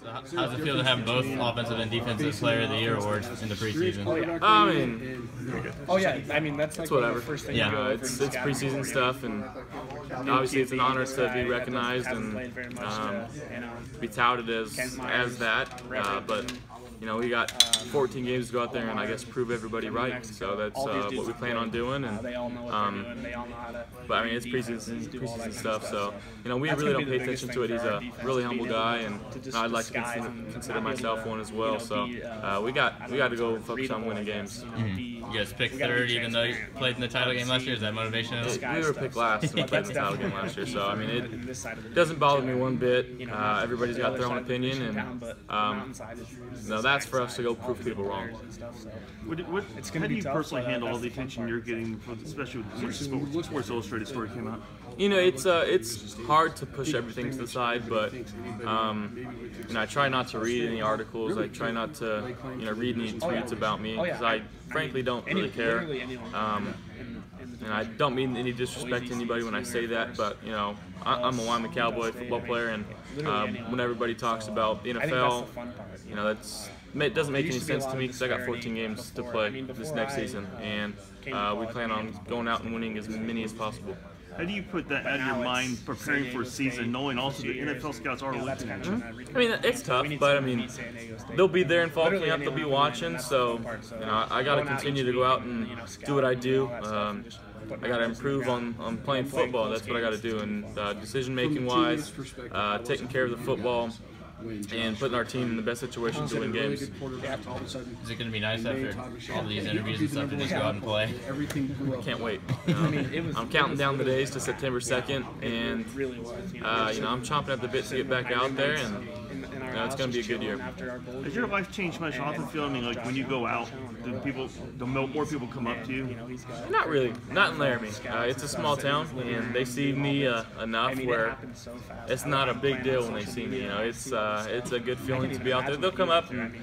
So how's it feel to have both offensive and defensive player of the year awards in the preseason? I mean, I mean that's like whatever. The first thing It's preseason stuff, and obviously it's an honor to be recognized and be touted as that. But you know, we got 14 games to go out there and I guess prove everybody right. So that's what we plan on doing. And but I mean, it's preseason stuff. So you know, we really don't pay attention to it. He's a really humble guy, and I'd like to consider myself one as well. So we got to go focus on winning games. You guys picked third, even though you played in the title game last year. Is that motivation? We were picked last when we played in the title game last year. So I mean, it doesn't bother me one bit. Everybody's got their own opinion, and no, that's for us to go prove people wrong. How do you personally handle all the attention you're getting, especially with the Sports Illustrated story came out? You know, it's hard to push everything to the side, but you know, I try not to read any articles. I try not to read any tweets about me because I frankly don't really care. And I don't mean any disrespect to anybody when I say that, but you know, I'm a Wyoming Cowboy football player, and when everybody talks about the NFL, you know, it doesn't make any sense to me because I got 14 games to play this next season, and we plan on going out and winning as many as possible. How do you put that out of your mind, preparing for a season, knowing also the NFL scouts are looking at you? I mean, it's tough, but I mean, they'll be there in fall camp, they'll be watching, so you know, I got to continue to go out and do what I do. I got to improve on playing football. That's what I got to do, and decision-making wise, taking care of the football, and putting our team in the best situation to win games. Is it going to be nice after all these interviews and stuff to just go out and play? Can't wait. I'm counting down the days to September 2nd, and you know, I'm chomping at the bit to get back out there, and you know, it's going to be a good year. Has your life changed much off the field? I mean, like when you go out, do more people come up to you? Not really. Not in Laramie. It's a small town, and they see me enough where it's not a big deal when they see me. You know, it's a good feeling to be out there. They'll come up and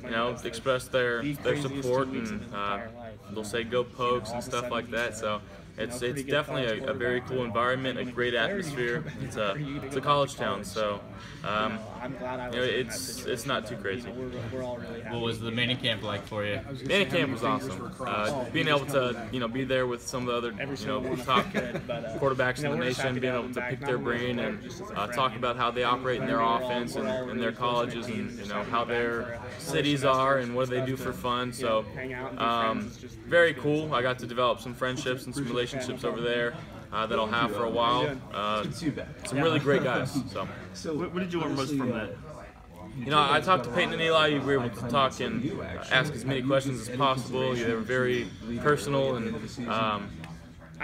you know, express their support, and they'll say "Go Pokes" and stuff like that. So it's definitely a very cool environment, a great atmosphere. It's a college town, so you know, it's not too crazy. What was the Manning camp like for you? Manning camp was awesome. Being able to be there with some of the other top quarterbacks in the nation, being able to pick their brain and talk about how they operate in their offense and their colleges, and you know, how their cities are and what they do for fun. So very cool. I got to develop some friendships and some relationships over there that I'll have for a while. Some really great guys. So what did you learn most from that? You know, I talked to Peyton and Eli. We were able to talk and ask as many questions as possible. They were very personal, and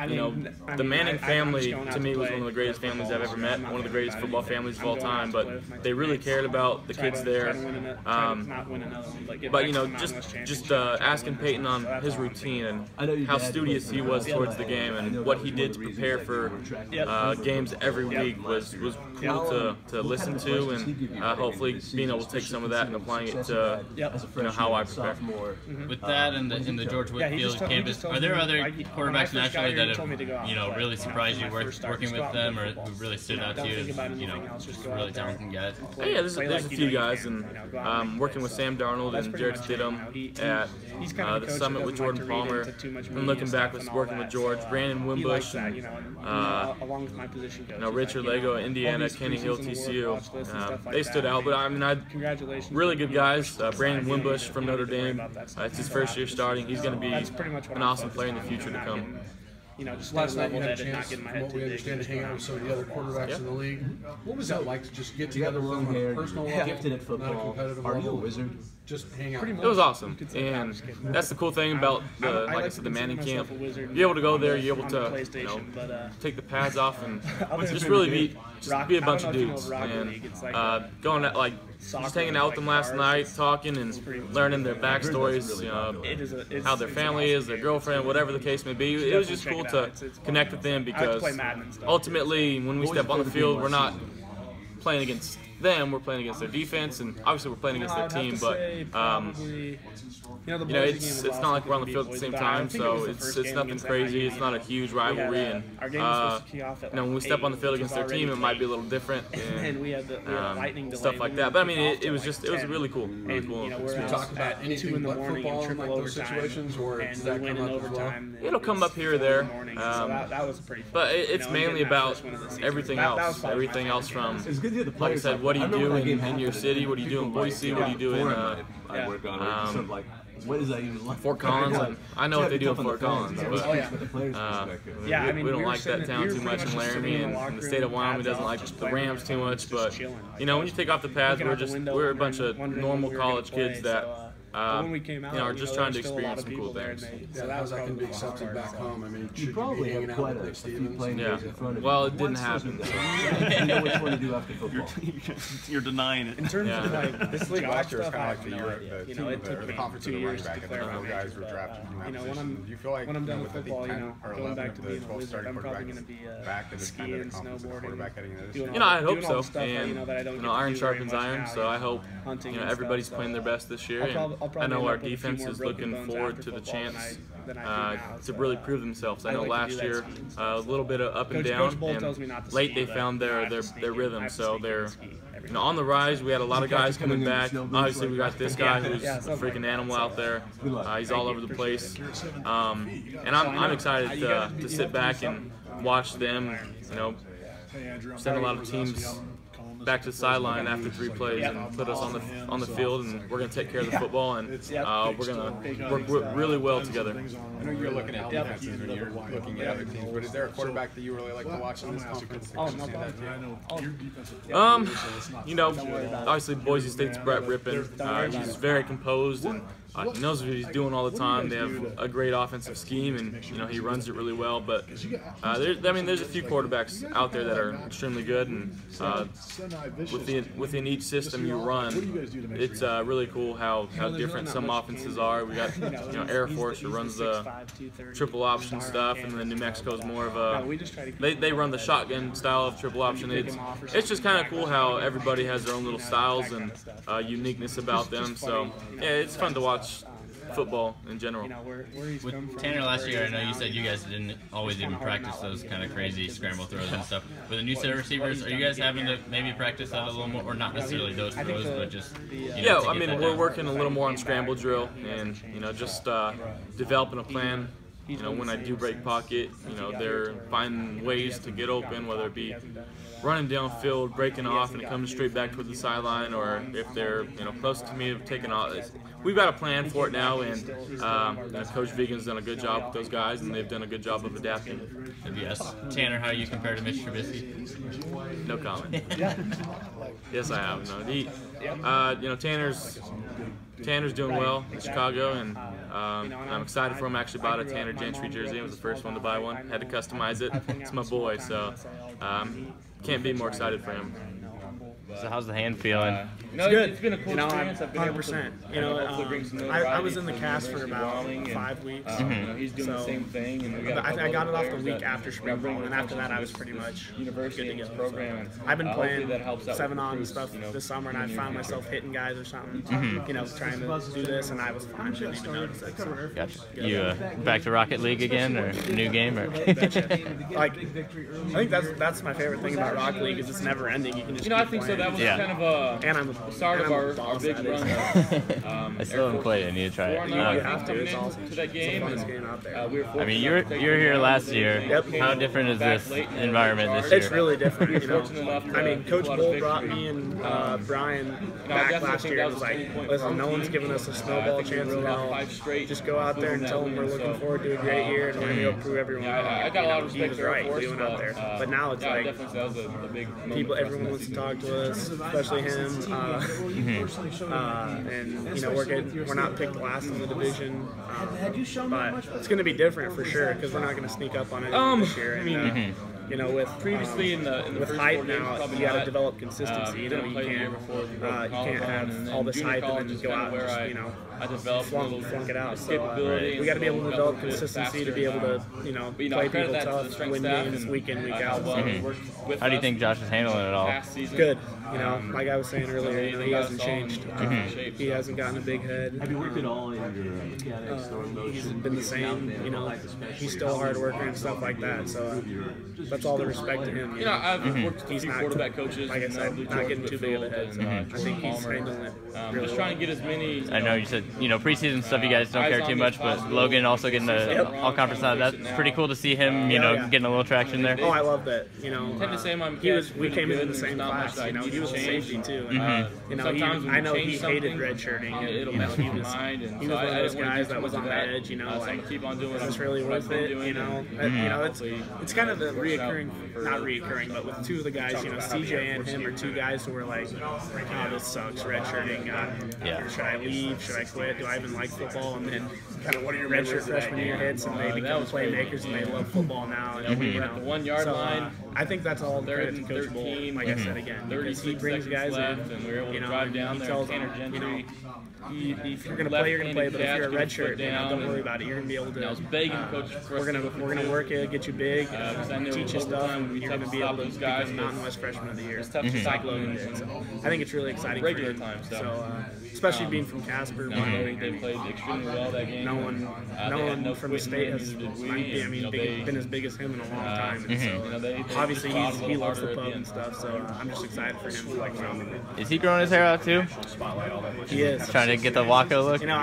you know, the Manning family to me was one of the greatest families I've ever met, one of the greatest football families of all time. But they really cared about the kids there. But you know, just asking Peyton on his routine and how studious he was towards the game and what he did to prepare for games every week was cool to listen to, and hopefully being able to take some of that and applying it to how I prepare. With that and in the George Whitfield campus, are there other quarterbacks nationally that have really surprised you working with them, or who really stood out to you as really talented guys? Yeah, there's a few guys, and working with Sam Darnold and Jared Stidham at the Summit with Jordan Palmer, and looking back with working with George, Brandon Wimbush, and Richard Lego at Indiana, Kenny Hill, TCU. They stood out, but I mean, really good guys. Brandon Wimbush from Notre Dame. It's his first year starting. He's going to be an awesome player in the future to come. Just last night you had a chance, from what we understand, to hang out with some of the other quarterbacks in the league. What was that like to just get together with them on a personal level, gifted at football? Are you a wizard? Just hang out. It was awesome, and that's the cool thing about like I said, the Manning camp. You're able to go there, you're able to take the pads off and just really be a bunch of dudes, and going at just hanging out with them last night, talking and learning their backstories, how their family is, their girlfriend, whatever the case may be. It was just cool to connect with them because ultimately, when we step on the field, we're not playing against them, we're playing against their defense, and obviously we're playing against their team. But it's not like we're on the field at the same time, so it's nothing crazy. It's not a huge rivalry, and when we step on the field against their team, it might be a little different and stuff like that. But I mean, it was really cool. Really cool. We talk about anything but football in like those situations, or does that come up as well? It'll come up here or there, but it's mainly about everything else. Everything else from, like I said, what do you do in your city? What do you do in Boise? What do you do in what is that even like? Fort Collins? I know what they do in Fort Collins, but we don't like that town too much in Laramie, and the state of Wyoming doesn't like the Rams too much. But when you take off the pads, we're a bunch of normal college kids that are just trying to experience some cool things. Yeah, how's that going to be accepted back home? I mean, you probably have quite a few playing days in front of you. Well, it didn't happen. So you know which one to do after football. You're denying it. In terms of like this league last year was kind of like the Europe, the conference of the running back. I think our guys were drafted. When I'm done with football, going back to being a Wizard, I'm probably going to be skiing, snowboarding. I hope so. And iron sharpens iron, so I hope everybody's playing their best this year. I know our defense is looking forward to the chance to really prove themselves. I know last year a little bit of up and down, and late they found their rhythm. So they're on the rise. We had a lot of guys coming back. Obviously, we got this guy who's a freaking animal out there. He's all over the place, and I'm excited to sit back and watch them. Send a lot of teams back to the sideline after 3 plays and put us on the field, and we're going to take care of the football, and we're going to work really well together. I know you're looking at defenses when you're looking at other teams, but is there a quarterback that you really like to watch in this obviously Boise State's Brett Rippon. He's very composed, and he knows what he's doing all the time. They have a great offensive scheme, and he runs it really well. But there's a few quarterbacks out there that are extremely good, and within each system you run, it's really cool how different some offenses are. We got Air Force who runs the triple option stuff, and then New Mexico's more of a they run the shotgun style of triple option. It's just kind of cool how everybody has their own little styles and uniqueness about them. So yeah, it's fun to watch football in general. With Tanner last year, I know you said you guys didn't always even practice those kind of crazy scramble throws and stuff. With the new set of receivers, are you guys having to maybe practice that a little more, or not necessarily those throws, but just we're working a little more on scramble drill and just developing a plan. When I do break pocket, they're finding ways to get open, whether it be running downfield, breaking off, and coming straight back toward the sideline, or if they're close to me, taking off. We've got a plan for it now, and Coach Vigan's done a good job with those guys, and they've done a good job of adapting. Yes. Tanner, how do you compare to Mitch Trubisky? No comment. Yes, I have. No, Tanner's doing well in Chicago, and I'm excited for him. I actually bought a Tanner Gentry jersey. I was the first one to buy one. Had to customize it. It's my boy, so can't be more excited for him. So how's the hand feeling? It's good. It's been a cool experience. 100%. I was in the cast for about 5 weeks. He's doing the same thing. And I got it off the week after spring ball, and after that I was pretty much good to go. Program. I've been playing 7-on stuff this summer, and I found myself hitting guys or something. Trying to do this, and I was fine. Didn't even notice it. So. Gotcha. You back to Rocket League again, or new game, or? I think that's my favorite thing about Rocket League is it's never ending. You can just I think so. That was kind of a start of our big run. I still haven't played it. I need to try it. You have to. It's awesome. To that game. It's the funnest game out there. I mean, you're here last year. Yep. How different is this environment this year? It's really different. I mean, Coach Bull brought me and Brian back last year. It was like, listen, no one's giving us a snowball chance in hell. Just go out there and tell them we're looking forward to a great year and we're going to go prove everyone wrong. I got a lot of respect. He was right doing out there. But now it's like everyone wants to talk to us, especially him. And we're not picked last in the division, but it's going to be different for sure because we're not going to sneak up on it this year. you know, with previously with hype now, you got to develop consistency. You know, you can't have all this hype and then go out and just, you know, flunk it out. So we got to be able to develop consistency to be able to, you know, play people tough, win games week in, week out. How do you think Josh is handling it all? Good. You know, like I was saying earlier, you know, he hasn't changed. He hasn't gotten a big head. Have you worked at all in your he's been the same. You know, he's still a hard worker and stuff like that. So that's all the respect to him. You know, I've worked with he's not quarterback coaches. Like I said, not getting too big of a head. So I think he's handling it really just trying to get as many. I know you said, you know, preseason stuff you guys don't care too much, but Logan also getting the all-conference side. That's pretty cool to see him, you know, getting a little traction there. Oh, I love that. You know, we came in the same class. You know, he was a safety too. And, you know, I know he hated redshirting. You know, he was one of those guys that was on the edge. You know, like, is this really worth it? You know, it's kind of the not reoccurring, but with two of the guys, you know, CJ and him are two guys who were like, oh, this sucks, redshirting. Should I leave? Should I quit? Do I even like football? And then kind of what are your redshirt freshman year hits, and they become playmakers and they love football now. And, we were at the 1 yard line. I think that's all credit to Coach Bull. Like I said again, because he brings guys in, and we were able to drive down there. Tells them, you know, if you're gonna play, you're gonna play. But if you're a redshirt, you know, don't worry about it. You're gonna be able to. I was begging Coach. We're gonna work you, get you big, teach you stuff, and you're gonna be able to become Mountain West Freshman of the Year. It's tough to like Logan did. So I think it's really exciting regular for time. So especially being from Casper, they played extremely well that game. No one from the state has, been as big as him in a long time. And so obviously he loves the pub and stuff. So I'm just excited for him. Is he growing his hair out too? He is trying to get the Waco look. You know,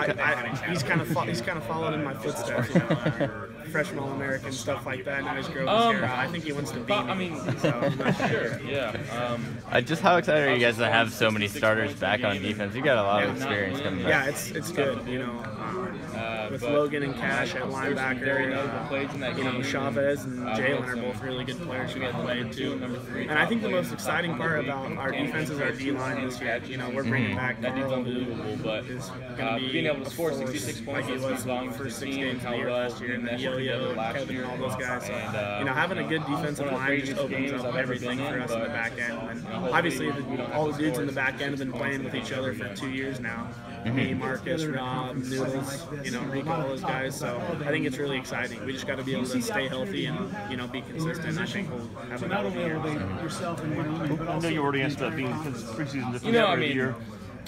he's kind of followed in my footsteps. You know, freshman All-American stuff like that. Now he's growing his hair out. I think he wants to be me. I mean, so I'm not sure. Yeah. Just how excited are you guys to have so many starters back on defense? You got a lot of experience coming back. Yeah, it's good. You know, with Logan and Cash at linebacker, you know, Chavez and Jalen are both really good players who get played too. And I think the most exciting part about our defense is our D-line this year. You know, we're bringing back Carl, who is going to be being able to score 66 points like he was the first 6 games of the year last year, and then Yo-Yo, Kevin, and all those guys. So, you know, having a good defensive line just opens up everything for us in the back end. And obviously, all the dudes in the back end have been playing with each other for 2 years now. Me, Marcus, Rob, Noodles, you know, Rico, all those guys. So I think it's really exciting. We just got to be able to stay healthy and, you know, be consistent. I think we'll have another year. I know you already answered that being preseason different every year.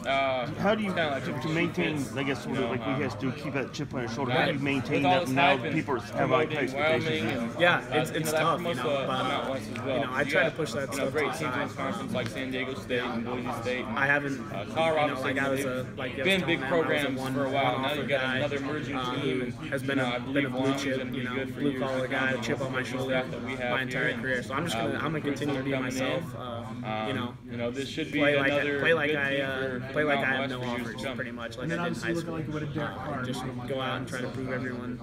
How do you to maintain, I guess, sort of like we have to keep that chip on your shoulder? How do you maintain that now people have high expectations? Yeah, it's tough, you know, but, you know, I try to push that stuff great teams in this conference like San Diego State and Boise State. I haven't, Colorado, like I was been big programs for a while. Now you've got another emerging team and has been a blue chip, you know, blue collar guy, a chip on my shoulder my entire career. So I'm gonna continue to be myself. You know, this should be play like I have no offers, pretty much, like I did in high school. Just go out and try to prove everyone.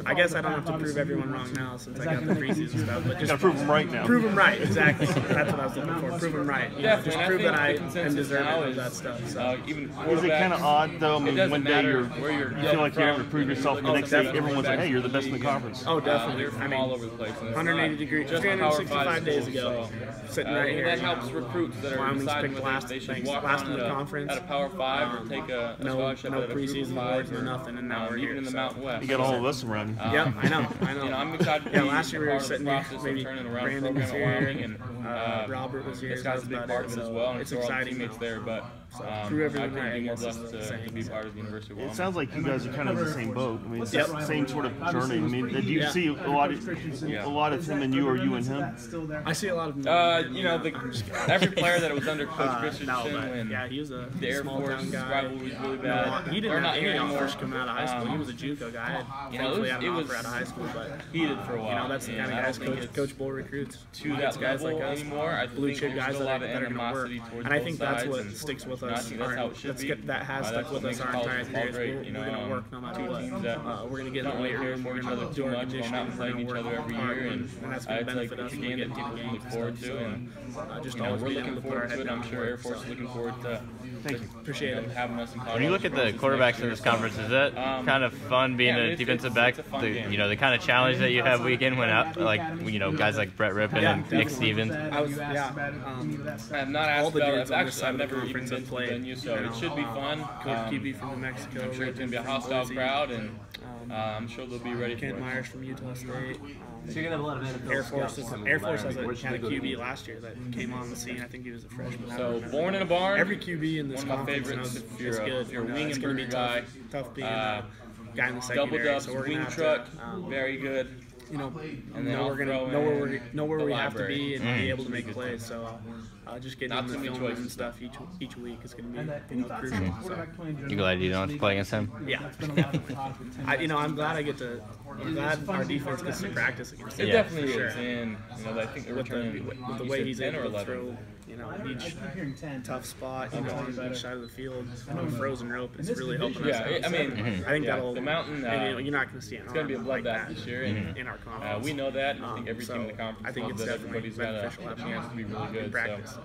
I guess I don't have to prove everyone wrong now since I got the preseason stuff, but just gotta prove them right now. Prove them right, exactly. That's what I was looking for. Prove them right. You know, just prove that I am deserving of that stuff. So. Is it kind of odd though? I mean, one day you feel like you're having to prove yourself, and the next day everyone's like, "Hey, you're the best in the conference." Oh, definitely. I mean, all over the place. 180 degrees, 365 days ago, sitting right here. That helps recruits that are Wyoming's picked last in the conference. At a Power 5 or take a scholarship no at a preseason awards, no nothing, and now we're even here. in the Mountain West. You got all of us around. Yep, I know. You know, I'm excited. Yeah, last year we were sitting here, maybe Brandon was here, and Robert was here. This guy's a big part of it as well, and it's so exciting. Teammates there, but prove everyone right. I couldn't be more blessed to be part of the University of Wyoming. It sounds like you guys are kind of in the same boat. I mean, it's the same sort of journey. I mean, do you see a lot of him and you, or you and him? I see a lot of him. You know, every player that was under Coach Christensen when he was a the Air Force rivalry was really bad. He didn't have any offers coming out of high school. He was a JUCO guy. Thankfully, had an offer out of high school, but heated for a while. You know, that's the kind of guys Coach Bull recruits to that guys level like us, anymore. I blue chip guys that are going to work, and I think that's what sticks with with us. That has stuck with us our entire careers. We're going to work no matter what. We're going to get in the weight room. We're going to do our conditioning. We're going to work every year, and that's going to benefit us when we get into the game. Look forward to, and just always being able to put our head down. I'm sure Air Force is looking forward to. Appreciate it. Having us in college. When you look at the quarterbacks in this conference, is that kind of fun being a defensive back? The kind of challenge that you have week in, when out, like guys like Brett Rippon and Nick Stevens. I've not asked about it. Actually, I've never even been to the venue, so it should be fun. QB from New Mexico. I'm sure it's going to be a hostile crowd, and I'm sure they'll be ready for it. Kent Myers from Utah State. So you're gonna have a lot of NFL Air Force had a QB last year that came on the scene. I think he was a freshman. So born in a barn. Every QB in this conference is good. You're a wing and burger guy. Tough being a guy in the secondary. Double dubs, wing truck, very good. And then we're gonna know where we have to be and be able to make plays. So just getting in the film and stuff each week is gonna be crucial. So. You glad you don't have to play against him? Yeah. I'm glad I'm glad our defense gets to practice against him. It definitely is. Sure. And I think they're returning with the way he's able to throw. Each tough spot, on each side of the field, frozen rope, it's really helping us out. I think that'll the mountain. You're not going to see it. It's going to be a bloodbath this year, in our conference. We know that. I think every team in the conference. I think it's definitely everybody's got a chance to be really good. Practice.